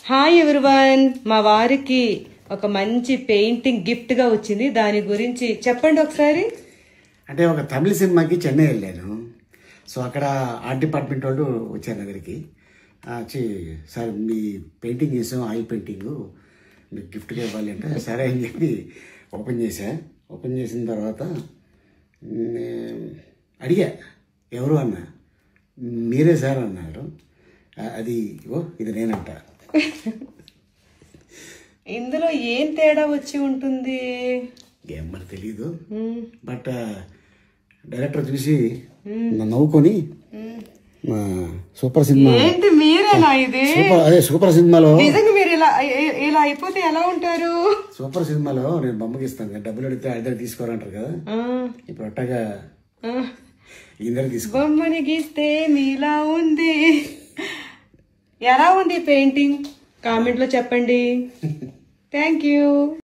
Hi everyone, మా వారికి ఒక మంచి పెయింటింగ్ గిఫ్ట్ గా వచ్చింది. దాని గురించి చెప్పండి ఒకసారి. అంటే ఒక తమిళ సినిమాకి చెన్నై వెళ్ళాను. సో అక్కడ ఆర్ట్ డిపార్ట్మెంట్ వాళ్ళు వచ్చారు దగ్గరికి. వచ్చి సార్ మీ పెయింటింగ్ చేసాం, ఆయిల్ పెయింటింగ్ మీకు గిఫ్ట్గా ఇవ్వాలి అంటే సరే అని చెప్పి ఓపెన్ చేశా. ఓపెన్ చేసిన తర్వాత అడిగా ఎవరు అన్నా. మీరే సార్ అన్నారు. అది ఇది నేనంట. ఇందులో ఏం తేడా వచ్చి ఉంటుంది ఏమని తెలీదు. బట్ డైరెక్టర్ చూసి నవ్వుకొని సూపర్ సినిమా ఏంటి మీరేనా ఇది? అదే సూపర్ సినిమాలో నిజంగా మీరు ఇలా అయిపోతే ఎలా ఉంటారు? సూపర్ సినిమాలో నేను బొమ్మకి ఇస్తాను కదా, డబ్బులు అడిగితే ఆయన దగ్గర తీసుకోరంటారు కదా. ఇప్పుడు అట్టగా ఇందరూ తీసుకో. బొమ్మని గీస్తే మీలా ఉంది. ఎలా ఉంది పెయింటింగ్? కామెంట్ లో చెప్పండి. Thank you.